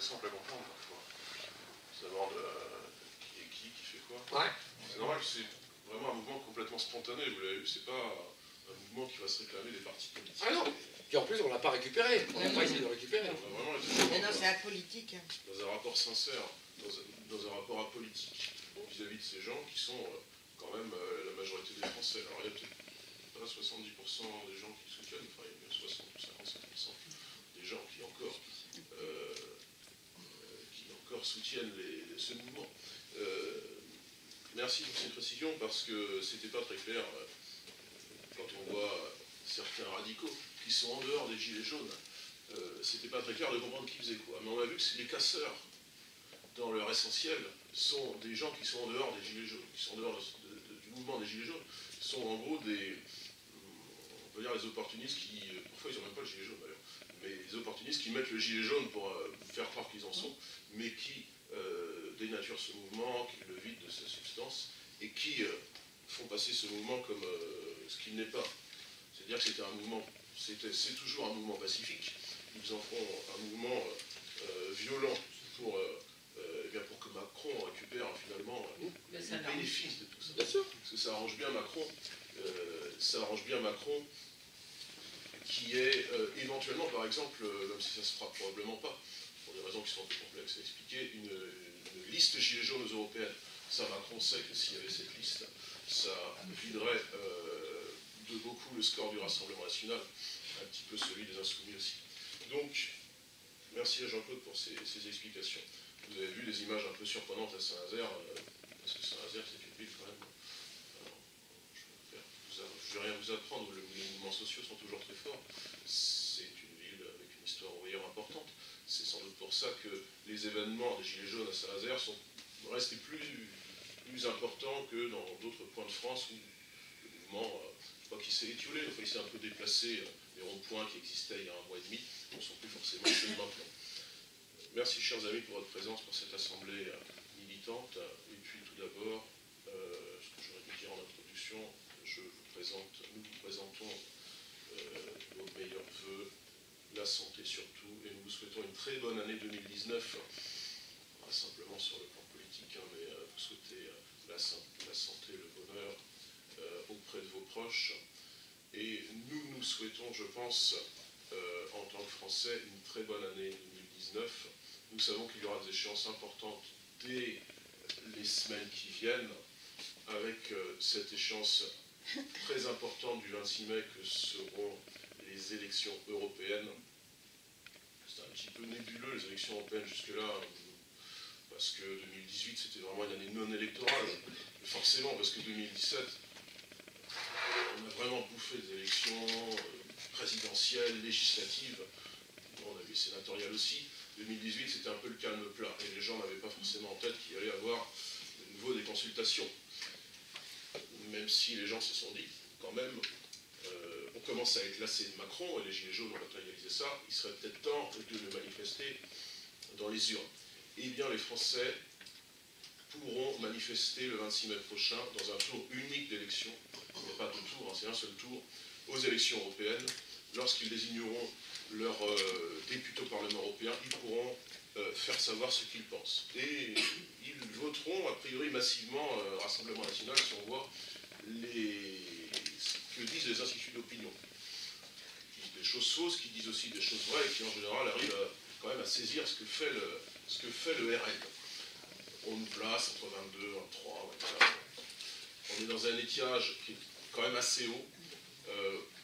très simple à comprendre parfois. On se demande qui est qui fait quoi. Ouais. C'est normal, c'est vraiment un mouvement complètement spontané, vous l'avez vu, c'est pas un mouvement qui va se réclamer des partis politiques. Ah non. Puis en plus, on ne l'a pas récupéré. On n'a pas essayé de le récupérer. On a vraiment été Mais non, c'est apolitique. dans un rapport sincère, dans un rapport apolitique vis-à-vis de ces gens qui sont quand même la majorité des Français. Alors il y a peut-être pas 70% des gens qui soutiennent, enfin il y a bien 60 ou 55% des gens qui encore soutiennent ce mouvement. Merci pour ces précisions parce que c'était pas très clair quand on voit certains radicaux qui sont en dehors des gilets jaunes. C'était pas très clair de comprendre qui faisait quoi. Mais on a vu que les casseurs, dans leur essentiel, sont des gens qui sont en dehors des gilets jaunes, qui sont en dehors du mouvement des gilets jaunes, sont en gros on peut dire les opportunistes qui, parfois ils n'ont même pas le gilet jaune d'ailleurs, mais les opportunistes qui mettent le gilet jaune pour faire croire qu'ils en sont, mais qui dénaturent ce mouvement, qui le vident de sa substance, et qui font passer ce mouvement comme ce qu'il n'est pas. C'est-à-dire que c'est toujours un mouvement pacifique. Ils en font un mouvement violent pour que Macron récupère finalement les bénéfices de tout ça. Bien sûr. Parce que ça arrange bien Macron, qui est éventuellement, par exemple, même si ça ne se fera probablement pas, pour des raisons qui sont un peu complexes à expliquer, une liste gilets jaunes aux européennes. Ça, Macron sait que s'il y avait cette liste, ça viderait de beaucoup le score du Rassemblement national, un petit peu celui des Insoumis aussi. Donc, merci à Jean-Claude pour ces explications. Vous avez vu des images un peu surprenantes à Saint-Nazaire, parce que Saint-Nazaire, c'est une ville quand même. Je ne vais rien vous apprendre, les mouvements sociaux sont toujours très forts. C'est une ville avec une histoire ouvrière importante. C'est sans doute pour ça que les événements des Gilets jaunes à Saint-Nazaire sont restés plus importants que dans d'autres points de France où le mouvement, je crois qu'il s'est étiolé, enfin, il s'est un peu déplacé. Les ronds-points qui existaient il y a un mois et demi ne sont plus forcément ceux de maintenant. Merci, chers amis, pour votre présence pour cette assemblée militante. Et puis, tout d'abord, ce que j'aurais dû dire en introduction, nous vous présentons nos meilleurs vœux, la santé surtout, et nous vous souhaitons une très bonne année 2019, pas simplement sur le plan politique, hein, mais vous souhaitez la santé, le bonheur auprès de vos proches. Et nous souhaitons, je pense, en tant que Français, une très bonne année 2019. Nous savons qu'il y aura des échéances importantes dès les semaines qui viennent, avec cette échéance très importante du 26 mai que seront les élections européennes. C'est un petit peu nébuleux les élections européennes jusque-là, parce que 2018 c'était vraiment une année non électorale. Mais forcément, parce que 2017, on a vraiment bouffé des élections présidentielles, législatives, on a vu sénatoriales aussi. 2018 c'était un peu le calme plat, et les gens n'avaient pas forcément en tête qu'il allait y avoir de nouveau des consultations. Même si les gens se sont dit, quand même, on commence à être lassé de Macron, et les Gilets jaunes ont matérialisé ça, il serait peut-être temps de le manifester dans les urnes. Eh bien, les Français pourront manifester le 26 mai prochain dans un tour unique d'élection, il n'y a pas de tour, hein, c'est un seul tour, aux élections européennes. Lorsqu'ils désigneront leurs députés au Parlement européen, ils pourront faire savoir ce qu'ils pensent. Et ils voteront, a priori, massivement Rassemblement national, si on voit ce que disent les instituts d'opinion. Qui disent des choses fausses, qui disent aussi des choses vraies, et qui en général arrivent quand même à saisir ce que fait le RN. On nous place entre 22, 23, 24. On est dans un étiage qui est quand même assez haut.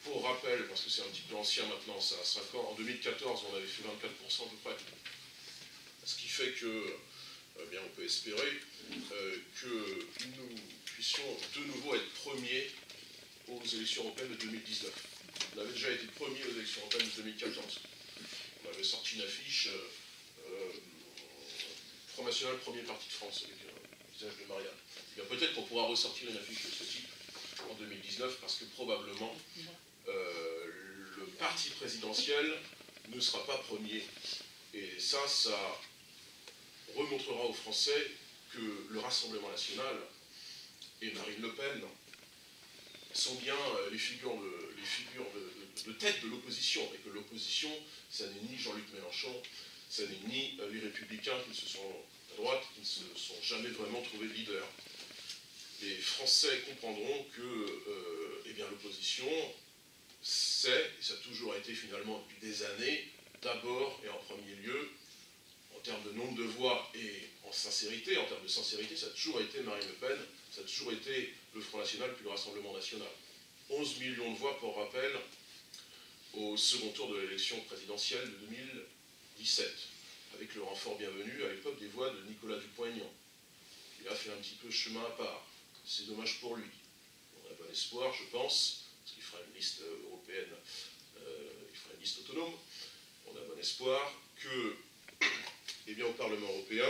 Pour rappel, parce que c'est un petit peu ancien maintenant, ça a 5 ans, en 2014 on avait fait 24% à peu près. Ce qui fait que, bien, on peut espérer que nous puissions de nouveau être premiers aux élections européennes de 2019. On avait déjà été premiers aux élections européennes de 2014. On avait sorti une affiche Front National, premier parti de France, avec un visage de Marianne. Peut-être qu'on pourra ressortir une affiche de ce type en 2019, parce que probablement le parti présidentiel ne sera pas premier. Et ça remontrera aux Français que le Rassemblement national et Marine Le Pen sont bien les figures de tête de l'opposition, et que l'opposition, ça n'est ni Jean-Luc Mélenchon, ce n'est ni les républicains qui ne se sont, à droite, qui ne se sont jamais vraiment trouvés leaders. Les Français comprendront que eh bien, l'opposition, c'est, et ça a toujours été finalement depuis des années, d'abord et en premier lieu, en termes de nombre de voix et en sincérité, en termes de sincérité, ça a toujours été Marine Le Pen, ça a toujours été le Front National puis le Rassemblement National. 11 millions de voix, pour rappel, au second tour de l'élection présidentielle de 2017, avec le renfort bienvenu à l'époque des voix de Nicolas Dupont-Aignan. Il a fait un petit peu chemin à part. C'est dommage pour lui. On a bon espoir, je pense, parce qu'il fera une liste européenne, il fera une liste autonome. On a bon espoir que, eh bien, au Parlement européen,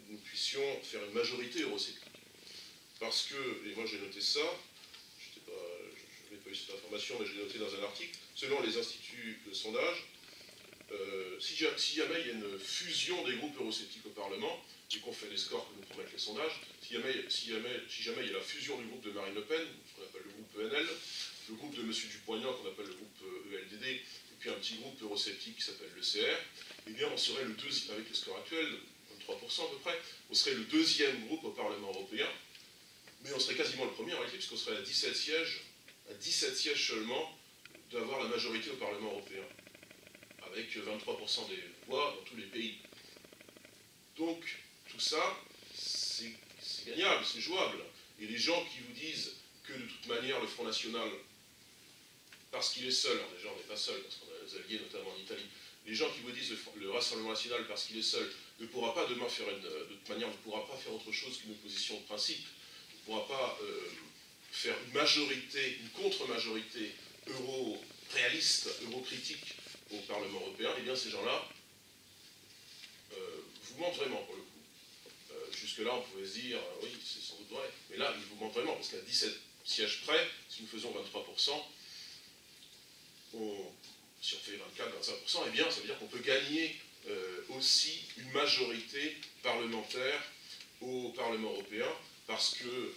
nous puissions faire une majorité eurosceptique. Parce que, et moi j'ai noté ça, je n'ai pas eu cette information, mais je l'ai noté dans un article, selon les instituts de sondage, si jamais il y a une fusion des groupes eurosceptiques au Parlement, et qu'on fait les scores que nous promettent les sondages, si jamais il y a la fusion du groupe de Marine Le Pen, ce qu'on appelle le groupe ENL, le groupe de M. Dupont-Aignan, qu'on appelle le groupe ELDD, et puis un petit groupe eurosceptique qui s'appelle le CR, eh bien on serait le deuxième, avec le score actuel, 23% à peu près, on serait le deuxième groupe au Parlement européen, mais on serait quasiment le premier en réalité, puisqu'on serait à 17 sièges seulement d'avoir la majorité au Parlement européen, avec 23% des voix dans tous les pays. Donc, tout ça, c'est gagnable, c'est jouable. Et les gens qui vous disent que de toute manière, le Front National, parce qu'il est seul, alors déjà on n'est pas seul, parce qu'on a des alliés, notamment en Italie, les gens qui vous disent le Rassemblement National, parce qu'il est seul, ne pourra pas demain faire de toute manière, ne pourra pas faire autre chose qu'une opposition de principe, ne pourra pas faire une majorité, une contre-majorité euro-réaliste, euro-critique au Parlement européen, et bien ces gens-là vous mentent vraiment pour le coup. Jusque-là, on pouvait se dire, oui, c'est sans doute vrai, mais là, ils vous mentent vraiment, parce qu'à 17 sièges près, si nous faisons 23%, si on fait 24-25%, eh bien, ça veut dire qu'on peut gagner aussi une majorité parlementaire au Parlement européen, parce que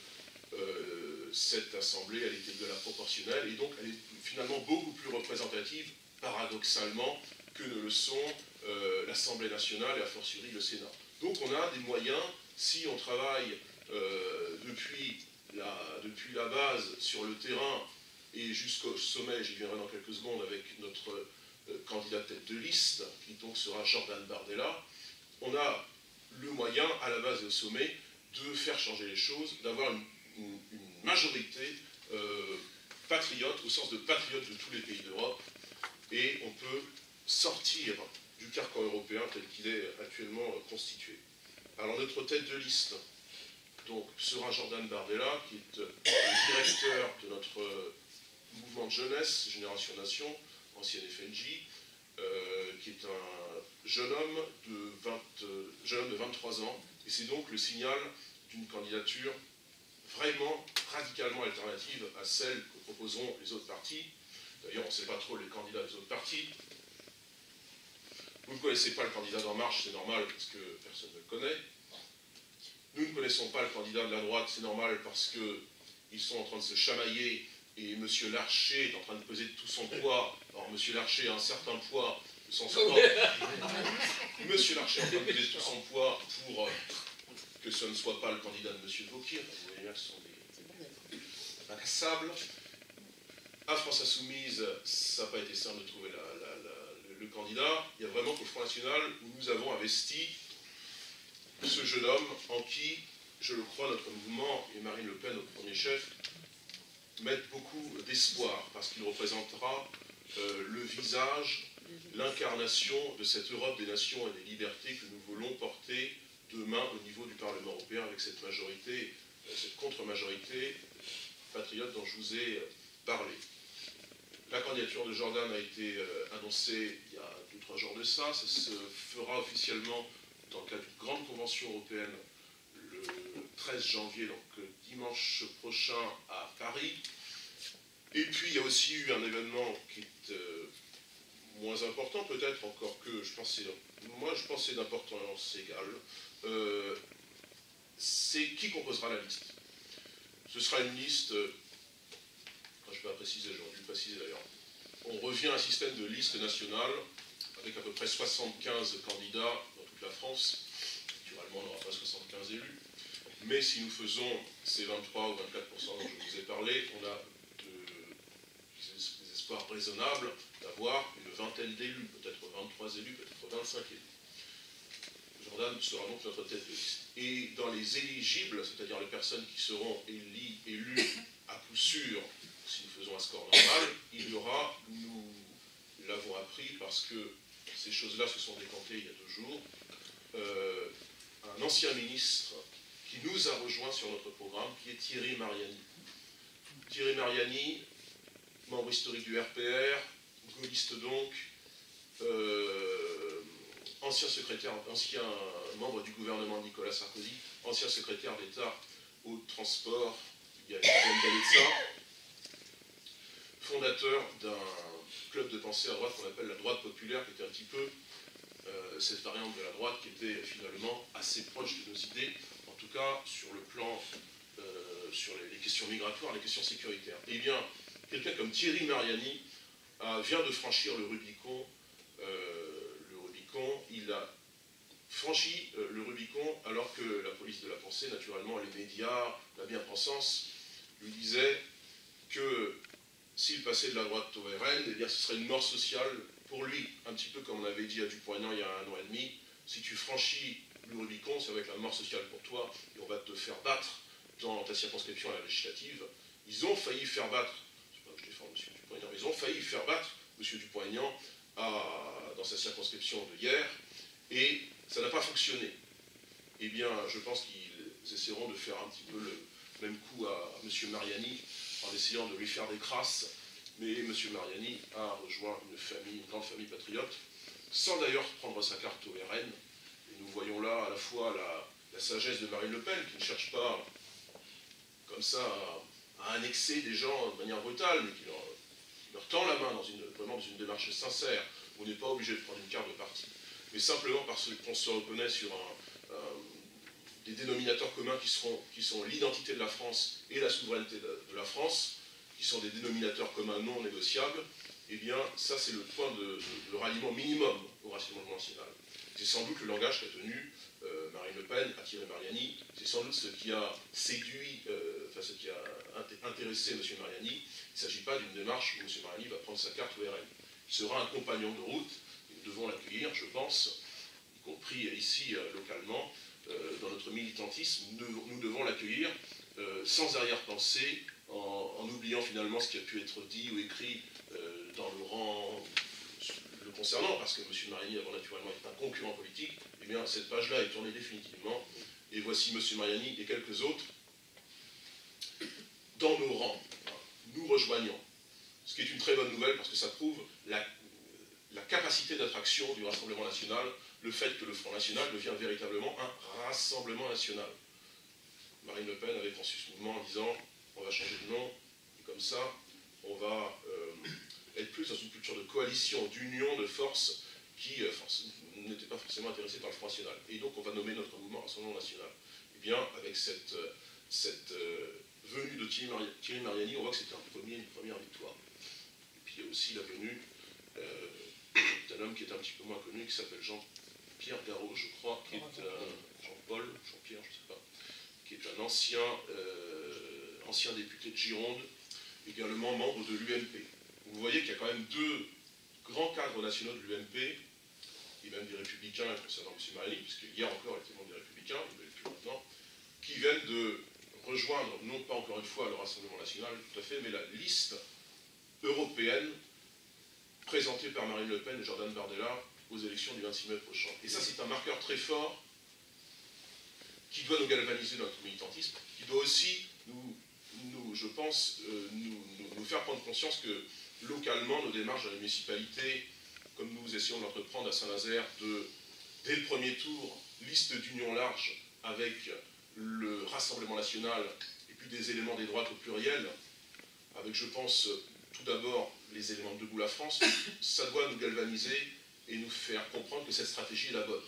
cette assemblée, elle était de la proportionnelle, et donc elle est finalement beaucoup plus représentative, paradoxalement, que ne le sont l'Assemblée nationale et a fortiori le Sénat. Donc on a des moyens, si on travaille depuis la base sur le terrain et jusqu'au sommet, j'y viendrai dans quelques secondes avec notre candidat tête de liste, qui donc sera Jordan Bardella, on a le moyen, à la base et au sommet, de faire changer les choses, d'avoir une majorité patriote, au sens de patriote de tous les pays d'Europe, et on peut sortir du carcan européen tel qu'il est actuellement constitué. Alors notre tête de liste donc, sera Jordan Bardella, qui est le directeur de notre mouvement de jeunesse, Génération Nation, ancienne FNJ, qui est un jeune homme de 23 ans, et c'est donc le signal d'une candidature vraiment radicalement alternative à celle que proposeront les autres partis. D'ailleurs, on ne sait pas trop les candidats des autres partis. Vous ne connaissez pas le candidat d'En Marche, c'est normal, parce que personne ne le connaît. Nous ne connaissons pas le candidat de la droite, c'est normal, parce qu'ils sont en train de se chamailler, et M. Larcher est en train de peser de tout son poids. Alors, M. Larcher a un certain poids, de son poids. M. Larcher est en train de peser de tout son poids pour que ce ne soit pas le candidat de M. Wauquiez. Vous voyez bien que ce sont des incassables. À France Insoumise, ça n'a pas été simple de trouver le candidat. Il y a vraiment qu'au Front National où nous avons investi ce jeune homme en qui, je le crois, notre mouvement, et Marine Le Pen au premier chef, mettent beaucoup d'espoir, parce qu'il représentera le visage, l'incarnation de cette Europe des nations et des libertés que nous voulons porter demain au niveau du Parlement européen avec cette majorité, cette contre-majorité patriote dont je vous ai parlé. La candidature de Jordan a été annoncée il y a 2-3 jours de ça. Ça se fera officiellement dans le cadre d'une grande convention européenne le 13 janvier, donc dimanche prochain à Paris. Et puis il y a aussi eu un événement qui est moins important peut-être, encore que je pense que c'est d'importance égale. C'est qui composera la liste. Ce sera une liste, je ne vais pas préciser, j'aurais dû le préciser d'ailleurs. On revient à un système de liste nationale avec à peu près 75 candidats dans toute la France. Naturellement, on n'aura pas 75 élus. Mais si nous faisons ces 23 ou 24% dont je vous ai parlé, on a des espoirs raisonnables d'avoir une vingtaine d'élus, peut-être 23 élus, peut-être 25 élus. Jordan sera donc notre tête de liste. Et dans les éligibles, c'est-à-dire les personnes qui seront élues à coup sûr, si nous faisons un score normal, il y aura, nous l'avons appris parce que ces choses-là se sont décantées il y a 2 jours, un ancien ministre qui nous a rejoints sur notre programme, qui est Thierry Mariani. Thierry Mariani, membre historique du RPR, gaulliste donc, ancien membre du gouvernement de Nicolas Sarkozy, ancien secrétaire d'État au transport, il y a une dizaine d'années de ça, fondateur d'un club de pensée à droite qu'on appelle la droite populaire, qui était un petit peu cette variante de la droite qui était finalement assez proche de nos idées, en tout cas sur le plan, sur les questions migratoires, les questions sécuritaires. Eh bien, quelqu'un comme Thierry Mariani vient de franchir le Rubicon. Il a franchi le Rubicon alors que la police de la pensée, naturellement, les médias, la bien-pensance, lui disaient que s'il passait de la droite au RN, eh bien, ce serait une mort sociale pour lui, un petit peu comme on avait dit à Dupont-Aignan il y a 1 an et demi. Si tu franchis le Rubicon, ça va être la mort sociale pour toi, et on va te faire battre dans ta circonscription à la législative. Ils ont failli faire battre, je ne sais pas que je défends M. Dupont-Aignan, mais ils ont failli faire battre M. Dupont-Aignan dans sa circonscription de hier, et ça n'a pas fonctionné. Eh bien, je pense qu'ils essaieront de faire un petit peu le même coup à M. Mariani, en essayant de lui faire des crasses, mais M. Mariani a rejoint une grande famille patriote, sans d'ailleurs prendre sa carte au RN. Et nous voyons là à la fois la sagesse de Marine Le Pen, qui ne cherche pas comme ça à annexer des gens de manière brutale, mais qui leur tend la main vraiment dans une démarche sincère. On n'est pas obligé de prendre une carte de parti, mais simplement parce qu'on se reconnaît sur des dénominateurs communs qui sont l'identité de la France et la souveraineté de la France, qui sont des dénominateurs communs non négociables. Eh bien, ça, c'est le point de ralliement minimum au Rassemblement national. C'est sans doute le langage qu'a tenu Marine Le Pen à Thierry Mariani. C'est sans doute ce qui a séduit, ce qui a intéressé M. Mariani. Il ne s'agit pas d'une démarche où M. Mariani va prendre sa carte au RN. Il sera un compagnon de route, et nous devons l'accueillir, je pense, y compris ici localement, dans notre militantisme. Nous devons l'accueillir sans arrière-pensée, en oubliant finalement ce qui a pu être dit ou écrit dans le rang le concernant, parce que M. Mariani, avant naturellement, est un concurrent politique. Eh bien, cette page-là est tournée définitivement, et voici M. Mariani et quelques autres dans nos rangs, nous rejoignant. Ce qui est une très bonne nouvelle, parce que ça prouve la capacité d'attraction du Rassemblement national, le fait que le Front national devient véritablement un rassemblement national. Marine Le Pen avait conçu ce mouvement en disant on va changer de nom, et comme ça, on va être plus dans une culture de coalition, d'union, de forces qui n'étaient pas forcément intéressées par le Front national. Et donc on va nommer notre mouvement Rassemblement national. Eh bien, avec cette venue de Thierry Mariani, on voit que c'était une première victoire. Et puis il y a aussi la venue d'un homme qui est un petit peu moins connu, qui s'appelle Jean-Pierre Garot, je crois, qui est Jean-Paul, Jean-Pierre, je ne sais pas, qui est un ancien député de Gironde, également membre de l'UMP. Vous voyez qu'il y a quand même 2 grands cadres nationaux de l'UMP, et même des Républicains concernant M. Mariani, puisque hier encore il était membre des Républicains, il ne l'est plus maintenant, qui viennent de rejoindre, non pas encore une fois le Rassemblement national, tout à fait, mais la liste européenne présentée par Marine Le Pen et Jordan Bardella aux élections du 26 mai prochain. Et ça, c'est un marqueur très fort qui doit nous galvaniser dans notre militantisme, qui doit aussi je pense, nous faire prendre conscience que localement, nos démarches dans les municipalités, comme nous essayons de l'entreprendre à Saint-Nazaire, dès le premier tour, liste d'union large avec le Rassemblement national et puis des éléments des droites au pluriel, avec, je pense, tout d'abord les éléments de Debout la France, ça doit nous galvaniser et nous faire comprendre que cette stratégie est la bonne.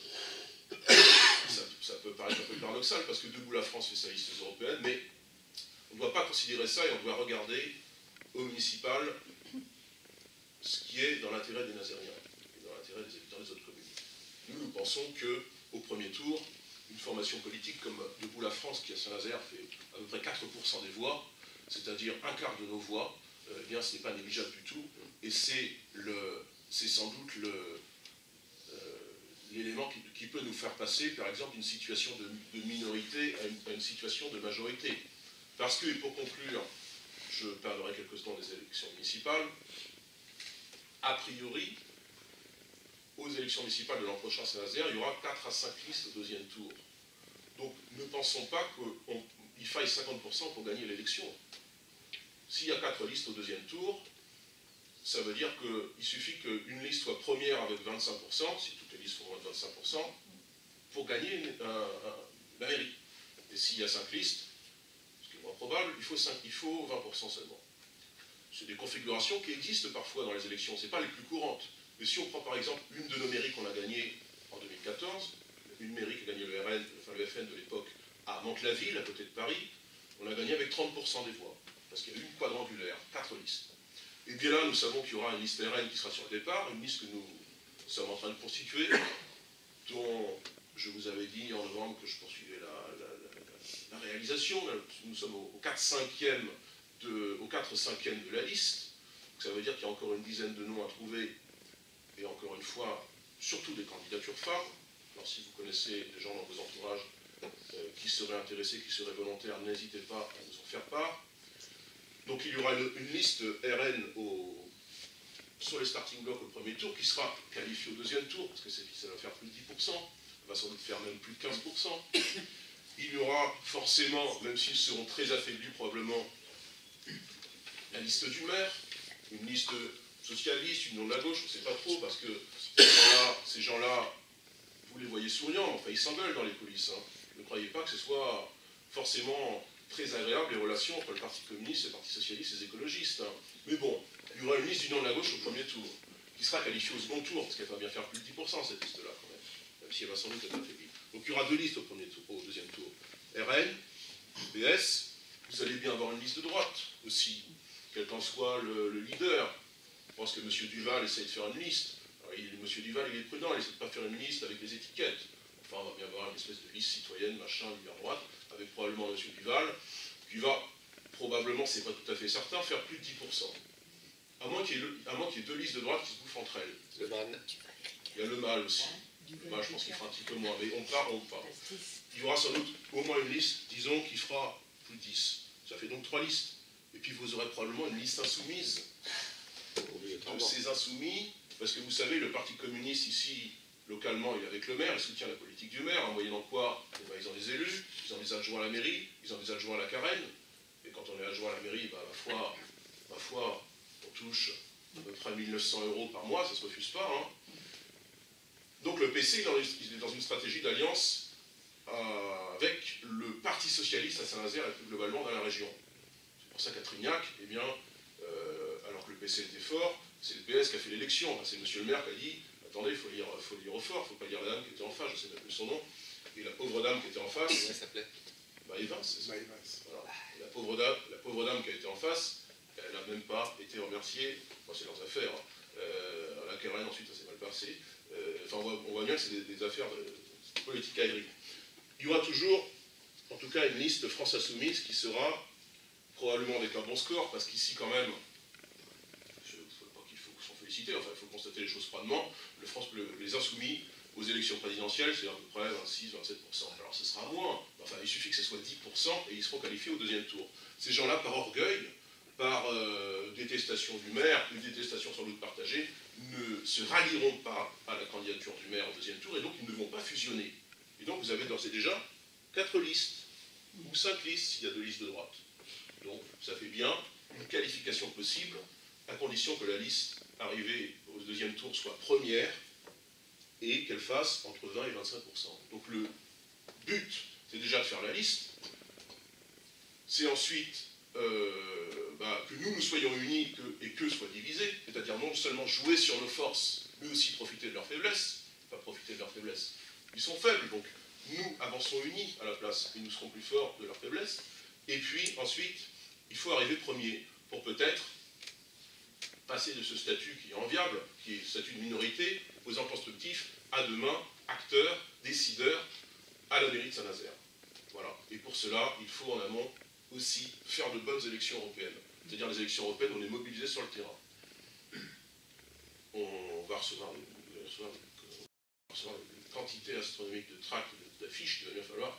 Ça peut paraître un peu paradoxal parce que Debout la France fait sa liste européenne, mais on ne doit pas considérer ça et on doit regarder au municipal ce qui est dans l'intérêt des Nazériens, et dans l'intérêt l'intérêt des habitants des autres communes. Nous pensons qu'au premier tour, une formation politique comme Debout la France, qui à Saint-Nazaire fait à peu près 4% des voix, c'est-à-dire un quart de nos voix, eh bien ce n'est pas négligeable du tout, et c'est sans doute l'élément qui peut nous faire passer, par exemple, d'une situation de minorité à une situation de majorité. Parce que, et pour conclure, je parlerai quelques secondes des élections municipales, a priori, aux élections municipales de l'an prochain à Saint-Nazaire, il y aura 4 à 5 listes au deuxième tour. Donc ne pensons pas qu'il faille 50% pour gagner l'élection. S'il y a 4 listes au deuxième tour, ça veut dire qu'il suffit qu'une liste soit première avec 25%, si toutes les listes font moins de 25%, pour gagner la mairie. Et s'il y a 5 listes, ce qui est moins probable, il faut 20% seulement. C'est des configurations qui existent parfois dans les élections, ce n'est pas les plus courantes. Mais si on prend par exemple une de nos mairies qu'on a gagnée en 2014, une mairie qui a gagné le FN de l'époque à Mantes-la-Ville, à côté de Paris, on a gagné avec 30% des voix, parce qu'il y a eu une quadrangulaire, 4 listes. Et bien là, nous savons qu'il y aura une liste RN qui sera sur le départ, une liste que nous sommes en train de constituer, dont je vous avais dit en novembre que je poursuivais la réalisation. Nous sommes au 4/5e de la liste. Donc ça veut dire qu'il y a encore une dizaine de noms à trouver, et encore une fois, surtout des candidatures phares. Alors si vous connaissez des gens dans vos entourages qui seraient intéressés, qui seraient volontaires, n'hésitez pas à nous en faire part. Donc il y aura une liste RN sur les starting blocks au premier tour, qui sera qualifiée au deuxième tour, parce que ça va faire plus de 10%, ça va sans doute faire même plus de 15%. Il y aura forcément, même s'ils seront très affaiblis probablement, la liste du maire, une liste socialiste, une non de la gauche, on ne sait pas trop, parce que ces gens-là, vous les voyez souriants, enfin ils s'engueulent dans les coulisses. Hein. Ne croyez pas que ce soit forcément très agréable les relations entre le Parti communiste, le Parti socialiste et les écologistes. Hein. Mais bon, il y aura une liste d'union de la gauche au premier tour, qui sera qualifiée au second tour, parce qu'elle va bien faire plus de 10% cette liste-là quand même si elle va sans doute être affaiblie. Donc il y aura 2 listes au deuxième tour. RN, PS, vous allez bien avoir une liste de droite aussi, quel qu'en soit le leader. Je pense que M. Duval essaye de faire une liste. M. Duval, il est prudent, il essaie de ne pas faire une liste avec les étiquettes. Enfin, on va bien avoir une espèce de liste citoyenne, machin, lui à droite, avec probablement M. Duval, qui va probablement, c'est pas tout à fait certain, faire plus de 10%. À moins qu'il y ait 2 listes de droite qui se bouffent entre elles. Le MAN. Il y a le MAL aussi. Le MAL, je pense qu'il fera un petit peu moins, mais on part. Il y aura sans doute au moins une liste, disons, qui fera plus de 10. Ça fait donc 3 listes. Et puis vous aurez probablement une liste insoumise. De ces insoumis, parce que vous savez, le Parti communiste ici, localement, il est avec le maire, il soutient la politique du maire, en moyennant quoi ils ont des élus, ils ont des adjoints à la mairie, ils ont des adjoints à la carène, et quand on est adjoint à la mairie, ma foi, on touche à peu près 1 900 € par mois, ça ne se refuse pas. Hein. Donc le PC, il est dans une stratégie d'alliance avec le Parti socialiste à Saint-Nazaire et plus globalement dans la région. C'est pour ça qu'à Trignac, eh bien, alors que le PC était fort, c'est le PS qui a fait l'élection. Enfin, c'est monsieur le maire qui a dit « Attendez, il faut lire au fort, il ne faut pas lire la dame qui était en face, je ne sais même plus son nom. » Et la pauvre dame qui était en face... Comment elle s'appelait ? Evans, c'est ça. Voilà. La pauvre dame qui a été en face, elle n'a même pas été remerciée. Enfin, c'est leurs affaires. À la Carène, ensuite, ça s'est mal passé. Enfin, on voit bien que c'est des affaires de politique aérienne. Il y aura toujours, en tout cas, une liste France Insoumise qui sera probablement avec un bon score, parce qu'ici, quand même, je ne sais pas qu'il faut s'en féliciter, enfin, il faut constater les choses froidement. Les Insoumis aux élections présidentielles, c'est à peu près 26-27%. Alors ce sera moins, enfin, il suffit que ce soit 10% et ils seront qualifiés au deuxième tour. Ces gens-là, par orgueil, par détestation du maire, une détestation sans doute partagée, ne se rallieront pas à la candidature du maire au deuxième tour, et donc ils ne vont pas fusionner. Et donc vous avez d'ores et déjà 4 listes, ou 5 listes s'il y a 2 listes de droite. Donc ça fait bien une qualification possible, à condition que la liste arrivée au deuxième tour soit première, et qu'elle fasse entre 20 et 25%. Donc le but, c'est déjà de faire la liste, c'est ensuite que nous soyons unis et qu'eux soient divisés, c'est-à-dire non seulement jouer sur nos forces, mais aussi profiter de leurs faiblesses, pas profiter de leurs faiblesses. Ils sont faibles, donc nous avançons unis à la place, et nous serons plus forts de leurs faiblesses. Et puis ensuite, il faut arriver premier, pour peut-être passer de ce statut qui est enviable, qui est le statut de minorité, opposant constructif, à demain, acteur, décideur, à la mairie de Saint-Nazaire. Voilà. Et pour cela, il faut en amont aussi faire de bonnes élections européennes. C'est-à-dire les élections européennes, on est mobilisé sur le terrain. On va recevoir une quantité astronomique de tracts, d'affiches qu'il va bien falloir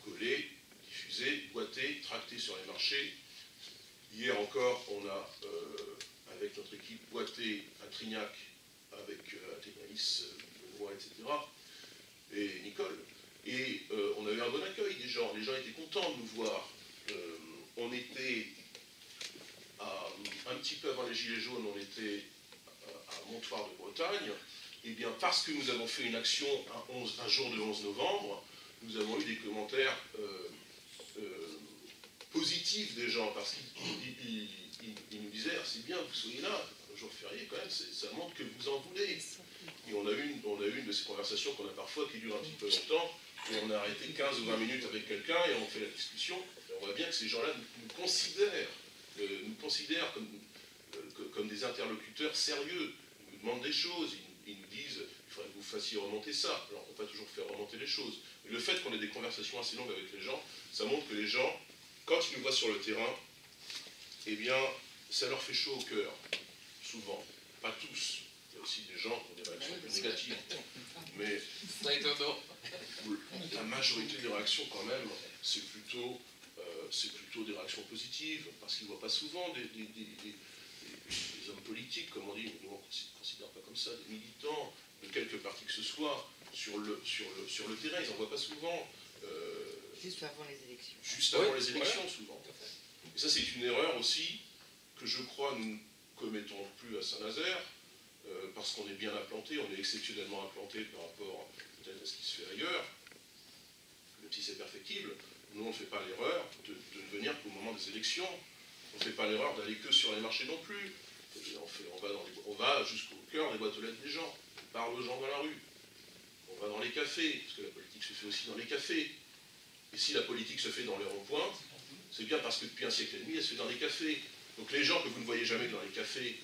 coller, diffuser, boîter, tracter sur les marchés. Hier encore, on a, avec notre équipe, boîté à Trignac, avec Athénaïs, Benoît, etc., et Nicole. Et on a eu un bon accueil des gens. Les gens étaient contents de nous voir. On était, un petit peu avant les Gilets jaunes, on était à Montoire de Bretagne. Et bien, parce que nous avons fait une action un jour de 11 novembre, nous avons eu des commentaires positifs des gens, parce qu'ils nous disaient, c'est bien que vous soyez là, un jour férié quand même, ça montre que vous en voulez. Et on a eu une de ces conversations qu'on a parfois qui dure un petit peu longtemps, et on a arrêté 15 ou 20 minutes avec quelqu'un, et on fait la discussion, et on voit bien que ces gens-là nous considèrent comme des interlocuteurs sérieux. Ils nous demandent des choses, ils nous disent, il faudrait que vous fassiez remonter ça. Alors on ne peut pas toujours faire remonter les choses. Mais le fait qu'on ait des conversations assez longues avec les gens, ça montre que les gens, quand ils nous voient sur le terrain, eh bien, ça leur fait chaud au cœur, souvent. Pas tous. Il y a aussi des gens qui ont des réactions plus négatives. Mais la majorité des réactions, quand même, c'est plutôt des réactions positives, parce qu'ils ne voient pas souvent des hommes politiques, comme on dit, mais nous on ne considère pas comme ça, des militants de quelque parti que ce soit, sur le terrain, ils n'en voient pas souvent. Juste avant les élections. Juste avant les élections, souvent. Et ça, c'est une erreur aussi que je crois nous ne commettons plus à Saint-Nazaire, parce qu'on est bien implanté, on est exceptionnellement implanté par rapport peut-être à ce qui se fait ailleurs, même si c'est perfectible. Nous, on ne fait pas l'erreur de ne venir qu'au moment des élections. On ne fait pas l'erreur d'aller que sur les marchés non plus. On va jusqu'au cœur des boîtes aux lettres des gens. On parle aux gens dans la rue. On va dans les cafés, parce que la politique se fait aussi dans les cafés. Et si la politique se fait dans les ronds-points, c'est bien parce que depuis un siècle et demi, elle se fait dans les cafés. Donc les gens que vous ne voyez jamais dans les cafés,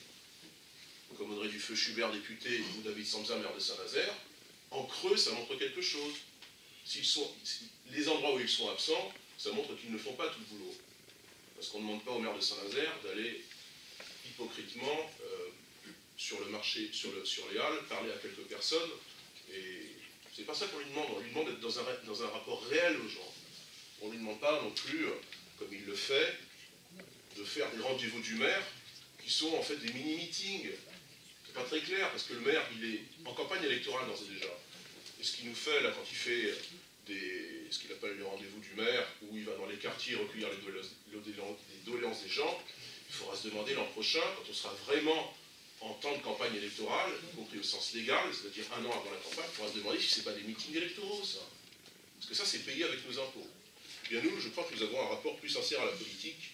comme Audrey Dufeu-Schubert, député, ou David Samsa, maire de Saint-Nazaire, en creux, ça montre quelque chose. Les endroits où ils sont absents, ça montre qu'ils ne font pas tout le boulot. Parce qu'on ne demande pas au maire de Saint-Nazaire d'aller hypocritement sur le marché, sur les halles, parler à quelques personnes. Et c'est pas ça qu'on lui demande. On lui demande d'être dans un rapport réel aux gens. On ne lui demande pas non plus, comme il le fait, de faire des rendez-vous du maire qui sont en fait des mini-meetings. C'est pas très clair, parce que le maire, il est en campagne électorale d'ores et déjà. Et ce qu'il nous fait, là, quand il fait ce qu'il appelle les rendez-vous du maire, où il va dans les quartiers recueillir les doléances des gens, il faudra se demander l'an prochain, quand on sera vraiment en temps de campagne électorale, y compris au sens légal, c'est-à-dire un an avant la campagne, il faudra se demander si ce n'est pas des meetings électoraux, ça. Parce que ça, c'est payé avec nos impôts. Eh bien nous, je crois que nous avons un rapport plus sincère à la politique,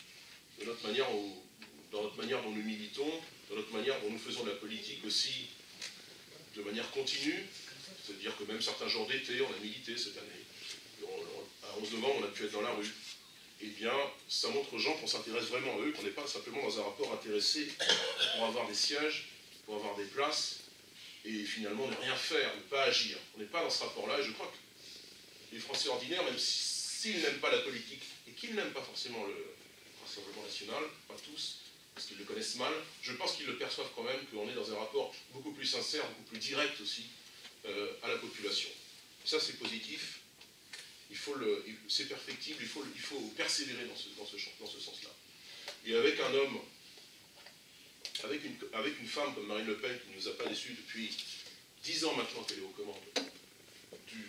dans notre manière dont nous militons, dans notre manière dont nous faisons de la politique aussi de manière continue. C'est-à-dire que même certains jours d'été, on a milité cette année. À 11 novembre, on a pu être dans la rue. Eh bien, ça montre aux gens qu'on s'intéresse vraiment à eux, qu'on n'est pas simplement dans un rapport intéressé pour avoir des sièges, pour avoir des places, et finalement ne rien faire, ne pas agir. On n'est pas dans ce rapport-là, et je crois que les Français ordinaires, même s'ils n'aiment pas la politique, et qu'ils n'aiment pas forcément le Rassemblement national, pas tous, parce qu'ils le connaissent mal, je pense qu'ils le perçoivent quand même, qu'on est dans un rapport beaucoup plus sincère, beaucoup plus direct aussi, à la population. Ça, c'est positif. C'est perfectible, il faut persévérer dans ce sens-là. Et avec un homme, avec une femme comme Marine Le Pen, qui ne nous a pas déçus depuis 10 ans maintenant qu'elle est aux commandes du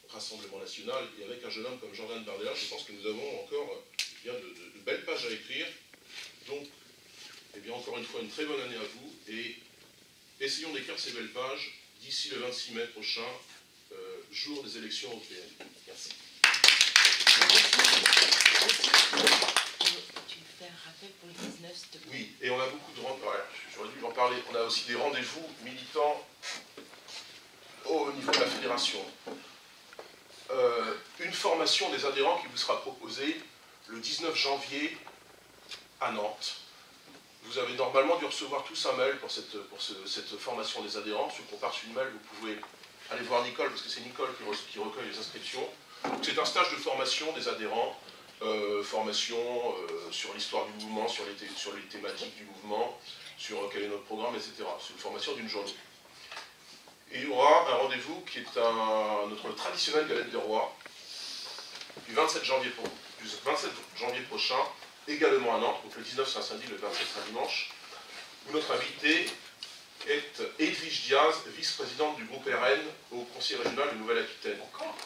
Rassemblement national, et avec un jeune homme comme Jordan Bardella, je pense que nous avons encore de belles pages à écrire. Donc, eh bien, encore une fois, une très bonne année à vous, et essayons d'écrire ces belles pages d'ici le 26 mai prochain, jour des élections européennes. Merci. Tu fais un rappel pour le 19, s'il te plaît. Oui, et on a beaucoup de rendez-vous, j'aurais dû en parler, on a aussi des rendez-vous militants au niveau de la fédération. Une formation des adhérents qui vous sera proposée le 19 janvier à Nantes. vous avez normalement dû recevoir tous un mail pour cette formation des adhérents. Ceux qui ont pas reçu le mail, vous pouvez aller voir Nicole, parce que c'est Nicole qui recueille les inscriptions. C'est un stage de formation des adhérents, formation sur l'histoire du mouvement, sur les thématiques du mouvement, sur quel est notre programme, etc. C'est une formation d'une journée. Et il y aura un rendez-vous qui est notre traditionnelle galette des rois, du 27 janvier prochain, également à Nantes. Donc le 19 c'est un samedi, le 27 c'est un dimanche, où notre invité est Edwige Diaz, vice-présidente du groupe RN au Conseil régional de Nouvelle-Aquitaine. Encore ?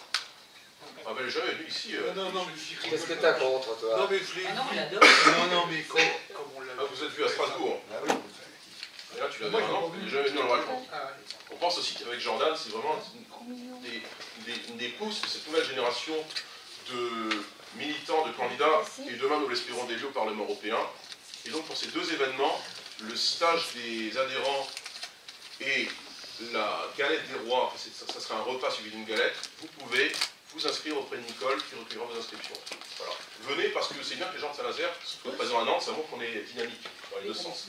Ah ben, elle n'est jamais venue ici. Non, mais Qu'est-ce que t'as contre, toi? Non, mais je l'ai Ah non, on vu. l'adore. Non, mais comme on l'a Ah, vous êtes vu à Strasbourg. Ah oui. Et là, tu l'as vu à Nantes, elle n'est jamais venue en vacances. Ah, On pense aussi qu'avec Jordan, c'est vraiment des pousses de cette nouvelle génération de militants, de candidats, et demain, nous l'espérons, d'élus au Parlement européen. Et donc, pour ces deux événements, le stage des adhérents et la galette des rois, ça sera un repas suivi d'une galette, vous pouvez vous inscrire auprès de Nicole qui recueillera vos inscriptions. Voilà. Venez parce que c'est bien que les gens de Saint-Nazaire soient présents à Nantes, ça montre qu'on est dynamique dans les deux sens.